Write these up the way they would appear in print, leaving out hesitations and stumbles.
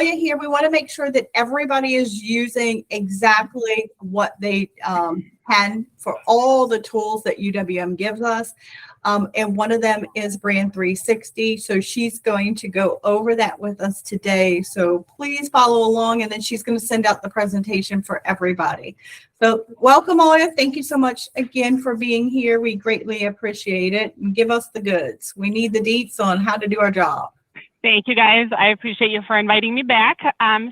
Olja here. We want to make sure that everybody is using exactly what they can for all the tools that UWM gives us. And one of them is Brand 360. So she's going to go over that with us today. So please follow along, and then she's going to send out the presentation for everybody. So welcome, Olja. Thank you so much again for being here. We greatly appreciate it. And give us the goods. We need the deets on how to do our job. Thank you, guys. I appreciate you for inviting me back.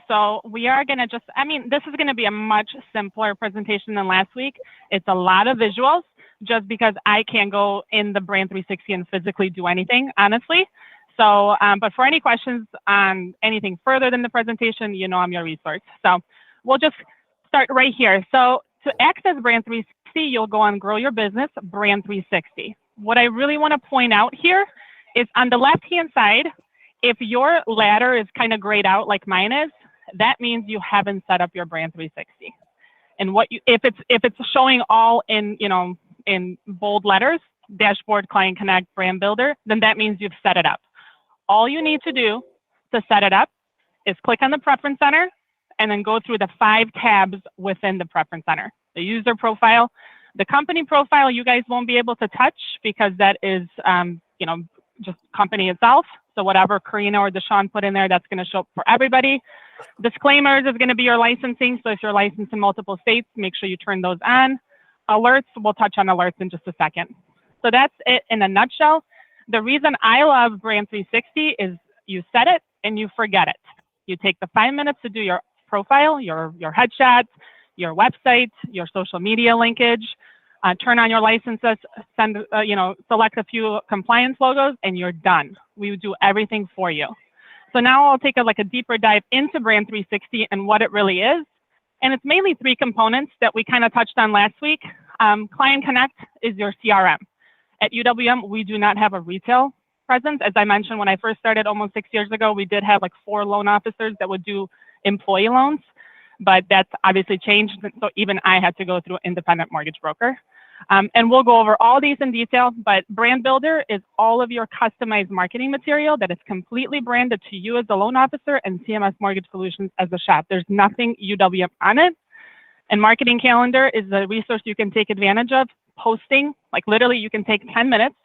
So we are going to this is going to be a much simpler presentation than last week. It's a lot of visuals, just because I can't go in the Brand 360 and physically do anything, honestly. So, but for any questions on anything further than the presentation, you know I'm your resource. So we'll just start right here. So to access Brand 360, you'll go on Grow Your Business, Brand 360. What I really want to point out here is on the left-hand side, if your ladder is kind of grayed out like mine is, that means you haven't set up your Brand 360. And if it's showing all in, in bold letters, Dashboard, ClientConnect, Brand Builder, then that means you've set it up. All you need to do to set it up is click on the Preference Center and then go through the 5 tabs within the Preference Center. The user profile, the company profile, you guys won't be able to touch because that is, just company itself. So whatever Karina or Deshaun put in there, that's going to show up for everybody. Disclaimers is going to be your licensing. So if you're licensed in multiple states, make sure you turn those on. Alerts, we'll touch on alerts in just a second. So that's it in a nutshell. The reason I love Brand 360 is you set it and you forget it. You take the 5 minutes to do your profile, your headshots, your website, your social media linkage, turn on your licenses, select a few compliance logos, and you're done. We do everything for you. So now I'll take a deeper dive into Brand 360 and what it really is. And it's mainly 3 components that we kind of touched on last week. ClientConnect is your CRM. At UWM, we do not have a retail presence. As I mentioned, when I first started almost 6 years ago, we did have 4 loan officers that would do employee loans, but that's obviously changed. So even I had to go through an independent mortgage broker. And we'll go over all these in detail, but Brand Builder is all of your customized marketing material that is completely branded to you as the loan officer and CMS Mortgage Solutions as the shop. There's nothing UWM on it. And Marketing Calendar is a resource you can take advantage of. Posting, literally you can take 10 minutes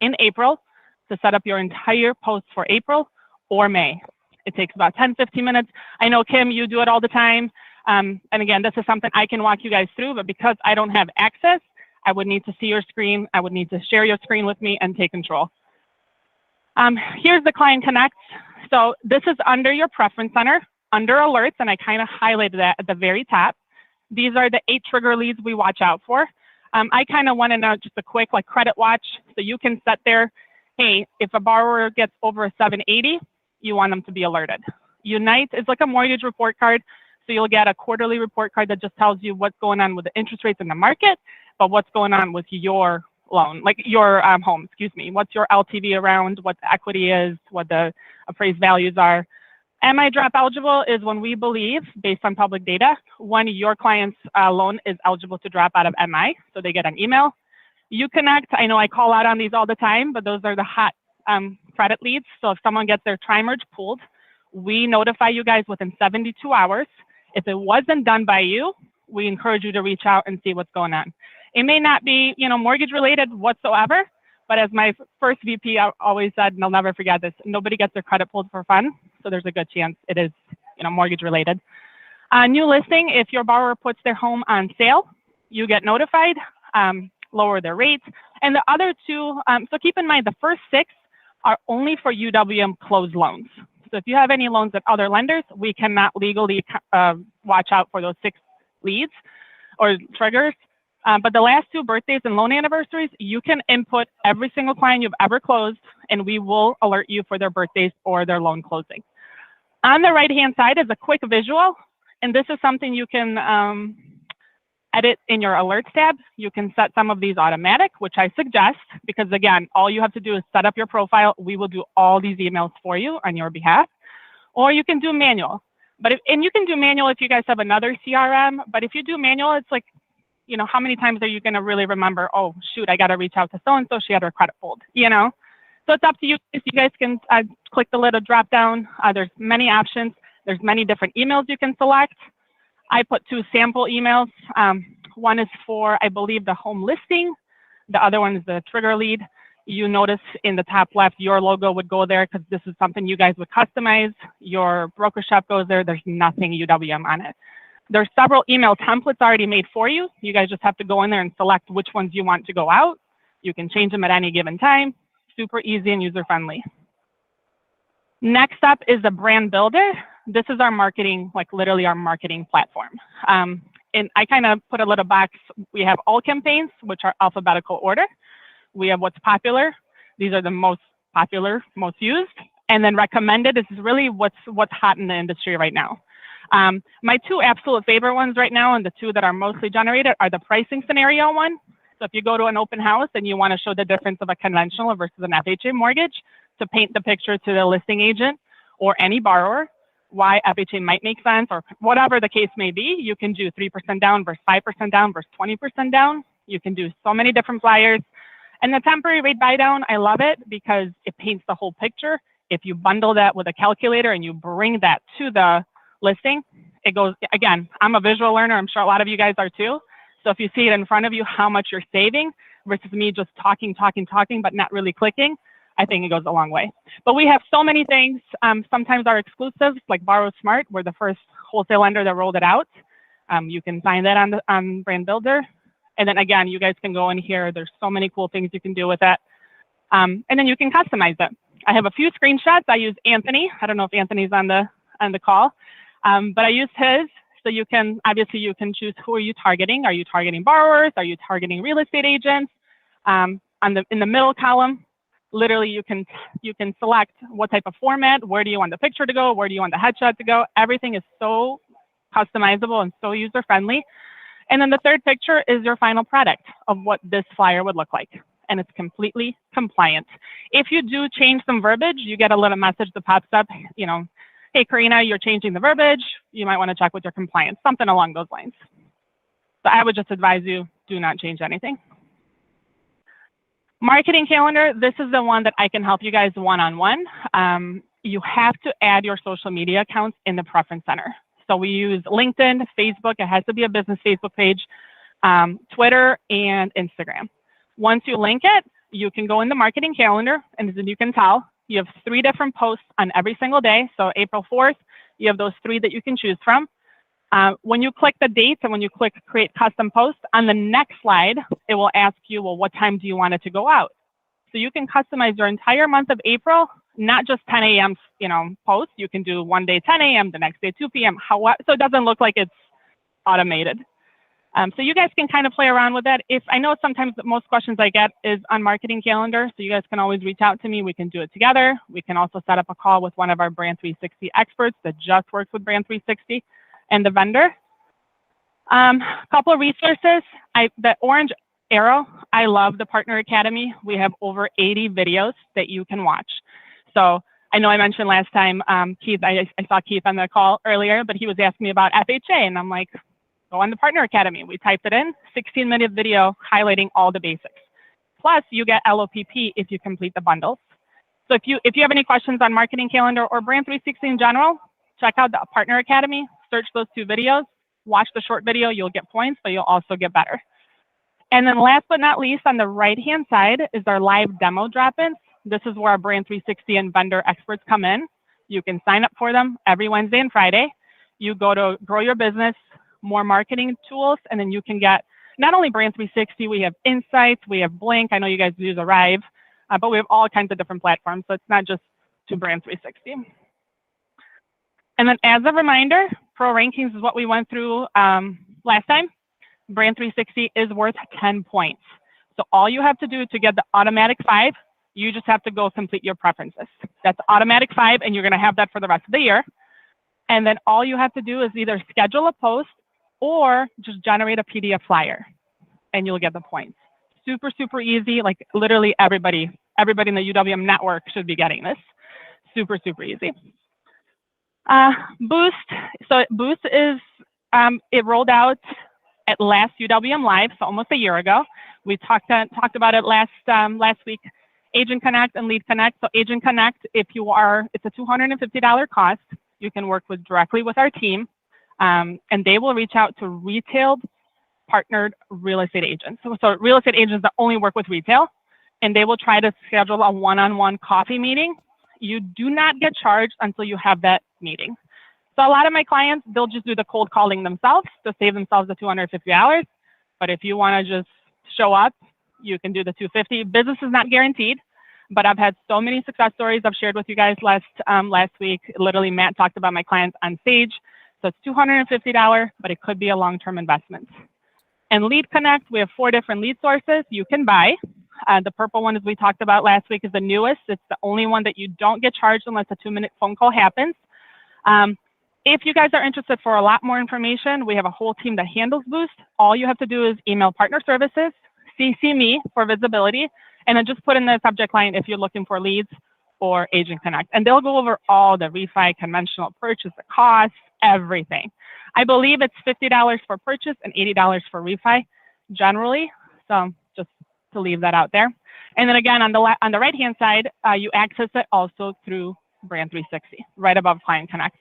in April to set up your entire post for April or May. It takes about 10-15 minutes. I know, Kim, you do it all the time. And again, this is something I can walk you guys through, but because I don't have access, I would need to see your screen. I would need to share your screen with me and take control. Here's the ClientConnect. So this is under your Preference Center, under Alerts, and I kind of highlighted that at the very top. These are the 8 trigger leads we watch out for. I kind of want to know just a quick credit watch. So you can set there, hey, if a borrower gets over a 780, you want them to be alerted. Unite is like a mortgage report card. So you'll get a quarterly report card that just tells you what's going on with the interest rates in the market, but what's going on with your loan, your home, excuse me. What's your LTV around, what the equity is, what the appraised values are. MI drop eligible is when we believe, based on public data, when your client's loan is eligible to drop out of MI, so they get an email. UConnect, I know I call out on these all the time, but those are the hot credit leads. So if someone gets their tri-merge pulled, we notify you guys within 72 hours. If it wasn't done by you, we encourage you to reach out and see what's going on. It may not be, mortgage related whatsoever, but as my first VP always said, and I'll never forget this, nobody gets their credit pulled for fun. So there's a good chance it is, mortgage related. New listing, if your borrower puts their home on sale, you get notified, lower their rates. And the other 2, so keep in mind the first 6 are only for UWM closed loans. So if you have any loans at other lenders, we cannot legally watch out for those 6 leads or triggers. But the last 2 birthdays and loan anniversaries, you can input every single client you've ever closed, and we will alert you for their birthdays or their loan closing. On the right-hand side is a quick visual, and this is something you can edit in your alerts tab. You can set some of these automatic, which I suggest, because again, all you have to do is set up your profile. We will do all these emails for you on your behalf, or you can do manual. And you can do manual if you guys have another CRM, but if you do manual, it's how many times are you going to really remember, oh, shoot, I got to reach out to so-and-so, she had her credit pulled, So it's up to you. If you guys can click the little drop down, there's many options. There's many different emails you can select. I put 2 sample emails. One is for, I believe, the home listing. The other one is the trigger lead. You notice in the top left, your logo would go there because this is something you guys would customize. Your broker shop goes there. There's nothing UWM on it. There's several email templates already made for you. You guys just have to go in there and select which ones you want to go out. You can change them at any given time. Super easy and user-friendly. Next up is the brand builder. This is our marketing, like literally our marketing platform. And I kind of put a little box. We have all campaigns, which are alphabetical order. We have what's popular. These are the most popular, most used. And then recommended, this is really what's hot in the industry right now. My 2 absolute favorite ones right now, and the 2 that are mostly generated, are the pricing scenario one. So if you go to an open house and you want to show the difference of a conventional versus an FHA mortgage to paint the picture to the listing agent or any borrower, why FHA might make sense or whatever the case may be, you can do 3% down versus 5% down versus 20% down. You can do so many different flyers. And the temporary rate buy down, I love it because it paints the whole picture. If you bundle that with a calculator and you bring that to the listing, it goes, again, I'm a visual learner. I'm sure a lot of you guys are too. So if you see it in front of you, how much you're saving versus me just talking, but not really clicking, I think it goes a long way. But we have so many things. Sometimes our exclusives, like Borrow Smart, we're the first wholesale lender that rolled it out. You can find that on Brand Builder. And then again, you guys can go in here. There's so many cool things you can do with it. And then you can customize it. I have a few screenshots. I use Anthony. I don't know if Anthony's on the call, but I use his. So you can, obviously you can choose who are you targeting. Are you targeting borrowers? Are you targeting real estate agents? In the middle column, literally you can select what type of format, where do you want the picture to go, where do you want the headshot to go. Everything is so customizable and so user friendly. And then the third picture is your final product of what this flyer would look like. And it's completely compliant. If you do change some verbiage, you get a little message that pops up, you know, hey, Karina, you're changing the verbiage. You might want to check with your compliance, something along those lines. So I would just advise you, do not change anything. Marketing calendar, this is the one that I can help you guys one-on-one. You have to add your social media accounts in the preference center. So we use LinkedIn, Facebook, it has to be a business Facebook page, Twitter, and Instagram. Once you link it, you can go in the marketing calendar, and as you can tell, you have 3 different posts on every single day. So April 4th, you have those 3 that you can choose from. When you click the dates and when you click create custom post, on the next slide, it will ask you, well, what time do you want it to go out? So you can customize your entire month of April, not just 10 a.m. Posts. You can do one day 10 a.m., the next day 2 p.m. So it doesn't look like it's automated. So you guys can kind of play around with that. If I know sometimes the most questions I get is on marketing calendar, so you guys can always reach out to me. We can do it together. We can also set up a call with one of our Brand 360 experts that just works with Brand 360 and the vendor. Couple of resources. The orange arrow, I love the Partner Academy. We have over 80 videos that you can watch. So I know I mentioned last time, Keith, I saw Keith on the call earlier, but he was asking me about FHA, and I'm like, go on the Partner Academy. We typed it in, 16-minute video highlighting all the basics. Plus, you get LOPP if you complete the bundles. So if you have any questions on marketing calendar or Brand 360 in general, check out the Partner Academy, search those 2 videos, watch the short video, you'll get points, but you'll also get better. And then last but not least, on the right-hand side is our live demo drop-ins. This is where our Brand 360 and vendor experts come in. You can sign up for them every Wednesday and Friday. You go to Grow Your Business, more marketing tools, and then you can get not only Brand 360, we have Insights, we have Blink. I know you guys use Arrive, but we have all kinds of different platforms. So it's not just to Brand 360. And then as a reminder, Pro Rankings is what we went through last time. Brand 360 is worth 10 points. So all you have to do to get the automatic 5, you just have to go complete your preferences. That's automatic 5, and you're going to have that for the rest of the year. And then all you have to do is either schedule a post or just generate a PDF flyer, and you'll get the points. Super, super easy. Like literally everybody in the UWM network should be getting this. Super, super easy. Boost. So Boost is, it rolled out at last UWM Live, so almost a year ago. We talked about it last week. Agent Connect and Lead Connect. So Agent Connect, it's a $250 cost. you can work directly with our team, and they will reach out to retail partnered real estate agents. So real estate agents that only work with retail, and they will try to schedule a one-on-one coffee meeting. You do not get charged until you have that meeting. So a lot of my clients, they'll just do the cold calling themselves to save themselves the $250. But if you want to just show up, you can do the $250. Business is not guaranteed, but I've had so many success stories I've shared with you guys last week. Literally, Matt talked about my clients on stage. So it's $250, but it could be a long-term investment. And ClientConnect, we have 4 different lead sources you can buy. The purple one, as we talked about last week, is the newest. It's the only one that you don't get charged unless a 2-minute phone call happens. If you guys are interested for a lot more information, we have a whole team that handles Boost. All you have to do is email partner services, CC me for visibility, and then just put in the subject line if you're looking for leads or Agent Connect. And they'll go over all the refi, conventional purchase, the costs, everything. I believe it's $50 for purchase and $80 for refi generally. So just to leave that out there. And then again, on the right-hand side, you access it also through Brand 360, right above ClientConnect.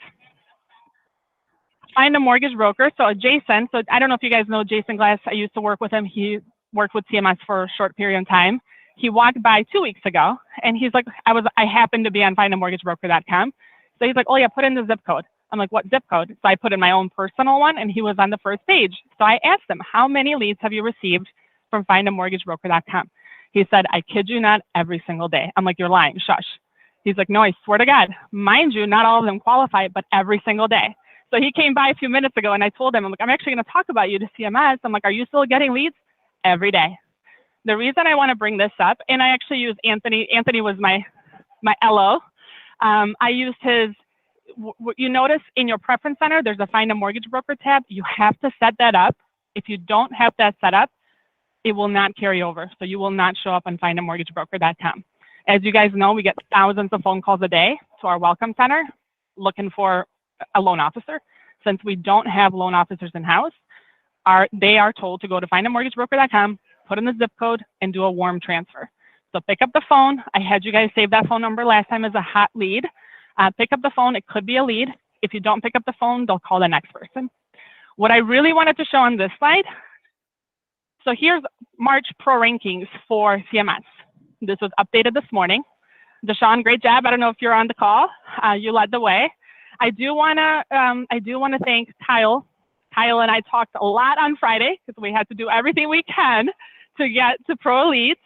Find a mortgage broker. So Jason, so I don't know if you guys know Jason Glass. I used to work with him. He worked with CMS for a short period of time. He walked by 2 weeks ago and he's like, I happened to be on findamortgagebroker.com. So he's like, oh yeah, put in the zip code. I'm like, what zip code? So I put in my own personal one and he was on the first page. So I asked him, how many leads have you received from findamortgagebroker.com? He said, I kid you not, every single day. I'm like, you're lying, shush. He's like, no, I swear to God. Mind you, not all of them qualify, but every single day. So he came by a few minutes ago and I told him, I'm like, I'm actually going to talk about you to CMS. I'm like, are you still getting leads? Every day. The reason I want to bring this up, and I actually used Anthony. Anthony was my LO. I used his, you notice in your preference center, there's a Find a Mortgage Broker tab. You have to set that up. If you don't have that set up, it will not carry over. So you will not show up on findamortgagebroker.com. As you guys know, we get thousands of phone calls a day to our welcome center looking for a loan officer. Since we don't have loan officers in-house, they are told to go to findamortgagebroker.com, put in the zip code, and do a warm transfer. So pick up the phone. I had you guys save that phone number last time as a hot lead. Pick up the phone. It could be a lead. If you don't pick up the phone, they'll call the next person. What I really wanted to show on this slide, so here's March Pro Rankings for CMS. This was updated this morning. Deshaun, great job. I don't know if you're on the call. You led the way. I do want to thank Kyle. Kyle and I talked a lot on Friday because we had to do everything we can to get to Pro Elite.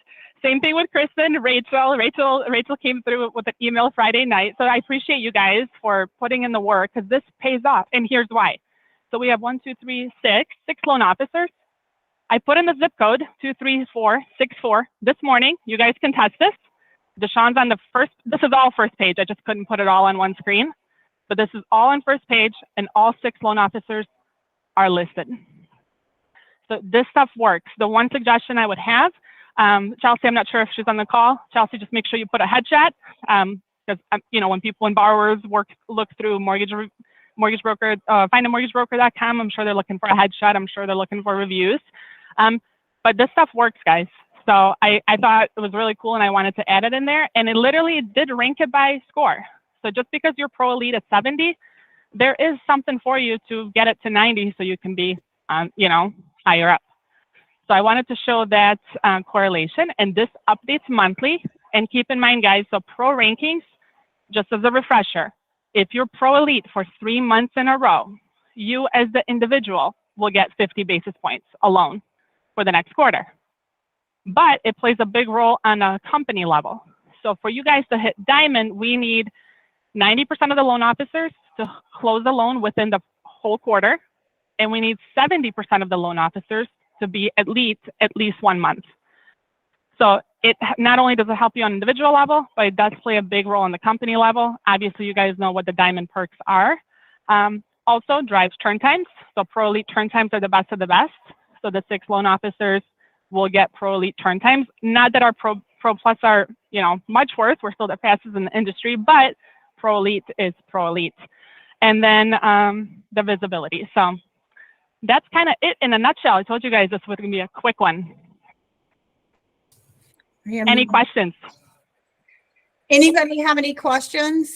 Same thing with Kristen, Rachel. Rachel came through with an email Friday night. So I appreciate you guys for putting in the work because this pays off. And here's why. So we have 6 loan officers. I put in the zip code 23464 this morning. You guys can test this. Deshaun's on the first. This is all first page. I just couldn't put it all on one screen. But this is all on first page, and all 6 loan officers are listed. So this stuff works. The one suggestion I would have, Chelsea, I'm not sure if she's on the call. Chelsea, just make sure you put a headshot because when borrowers look through mortgage broker, findamortgagebroker.com, I'm sure they're looking for a headshot. I'm sure they're looking for reviews. But this stuff works, guys. So I thought it was really cool, and I wanted to add it in there. And it literally did rank it by score. So just because you're Pro Elite at 70, there is something for you to get it to 90 so you can be, higher up. So I wanted to show that correlation, and this updates monthly. And keep in mind, guys, so Pro Rankings, just as a refresher, if you're Pro Elite for 3 months in a row, you as the individual will get 50 basis points alone for the next quarter. But it plays a big role on a company level. So for you guys to hit Diamond, we need 90% of the loan officers to close the loan within the whole quarter. And we need 70% of the loan officers to be at least 1 month. So it not only does it help you on individual level, but it does play a big role on the company level. Obviously, you guys know what the Diamond perks are. Also drives turn times. So Pro Elite turn times are the best of the best. So the 6 loan officers will get Pro Elite turn times. Not that our Pro Plus are, much worse. We're still the fastest in the industry, but Pro Elite is Pro Elite. And then the visibility. So that's kind of it in a nutshell. I told you guys this was going to be a quick one. Any questions? Anybody have any questions?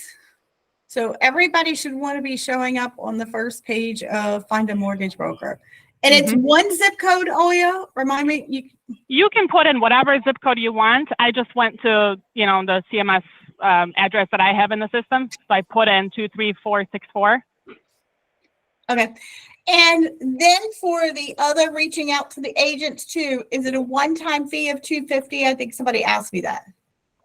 So everybody should want to be showing up on the first page of Find a Mortgage Broker. And it's one zip code, Olja? Remind me. You can put in whatever zip code you want. I just went to, the CMS address that I have in the system. So I put in 23464. Okay. And then for the other reaching out to the agents too, is it a one-time fee of $250? I think somebody asked me that.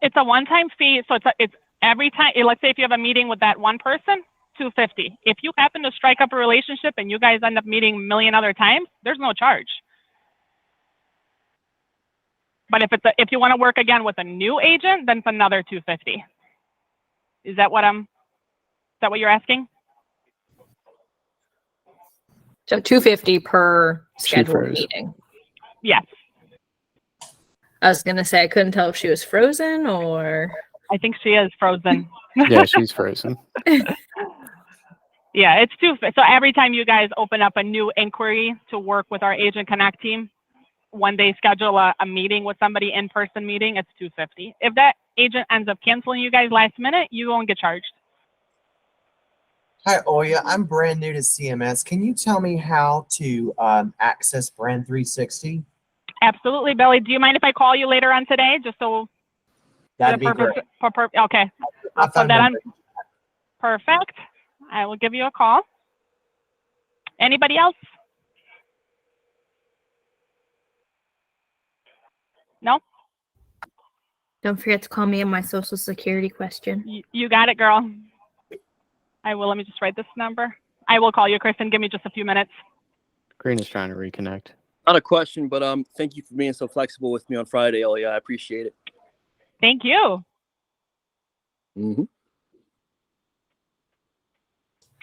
It's a one-time fee. So it's every time, let's say if you have a meeting with that one person, $250. If you happen to strike up a relationship and you guys end up meeting a million other times, there's no charge. But if you want to work again with a new agent, then it's another $250. Is that what you're asking? So $250 per scheduled meeting. Yes. I was gonna say I couldn't tell if she was frozen or. I think she is frozen. Yeah, she's frozen. Yeah, it's $250. So every time you guys open up a new inquiry to work with our ClientConnect team, when they schedule a meeting with somebody, in-person meeting, it's $250. If that agent ends up canceling you guys last minute, you won't get charged. Hi, Olja. I'm brand new to CMS. Can you tell me how to access Brand 360? Absolutely, Billy. Do you mind if I call you later on today, just so? That'd be great. Okay, I'll put that on. Perfect. I will give you a call. Anybody else? No? Don't forget to call me on my social security question. You got it, girl. I will. Let me just write this number. I will call you, Kristen. Give me just a few minutes. Karina's trying to reconnect. Not a question, but thank you for being so flexible with me on Friday, Olja. I appreciate it. Thank you.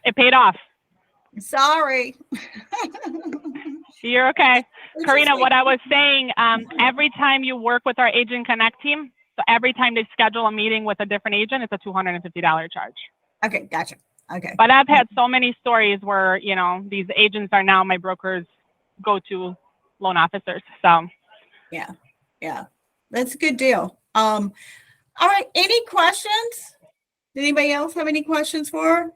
It paid off. Sorry. You're okay. Karina, what I was saying, every time you work with our ClientConnect team, so every time they schedule a meeting with a different agent, it's a $250 charge. Okay, gotcha. Okay. But I've had so many stories where, these agents are now my brokers' go-to loan officers. So Yeah, that's a good deal. All right. Any questions? Did anybody else have any questions for her?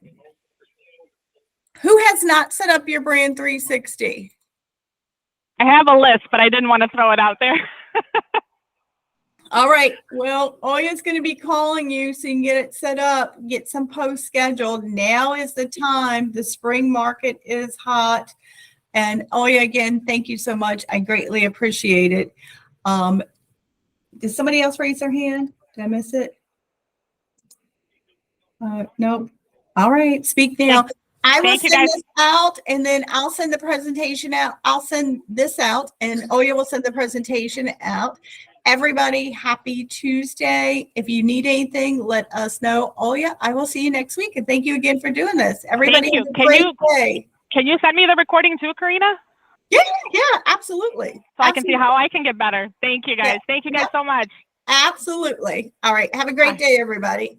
Who has not set up your Brand 360? I have a list, but I didn't want to throw it out there. All right. Well, Olja's going to be calling you so you can get it set up, get some posts scheduled. Now is the time. The spring market is hot. And Olja, again, thank you so much. I greatly appreciate it. Did somebody else raise their hand? Did I miss it? Nope. All right. Speak now. I will send this out, and then I'll send the presentation out. I'll send this out, and Olja will send the presentation out. Everybody, happy Tuesday. If you need anything, let us know. Olja, I will see you next week, and thank you again for doing this. Everybody have a great day. Can you send me the recording too, Karina? Yeah, absolutely. So I can see how I can get better. Thank you, guys. Thank you guys so much. Absolutely. All right. Have a great day, everybody.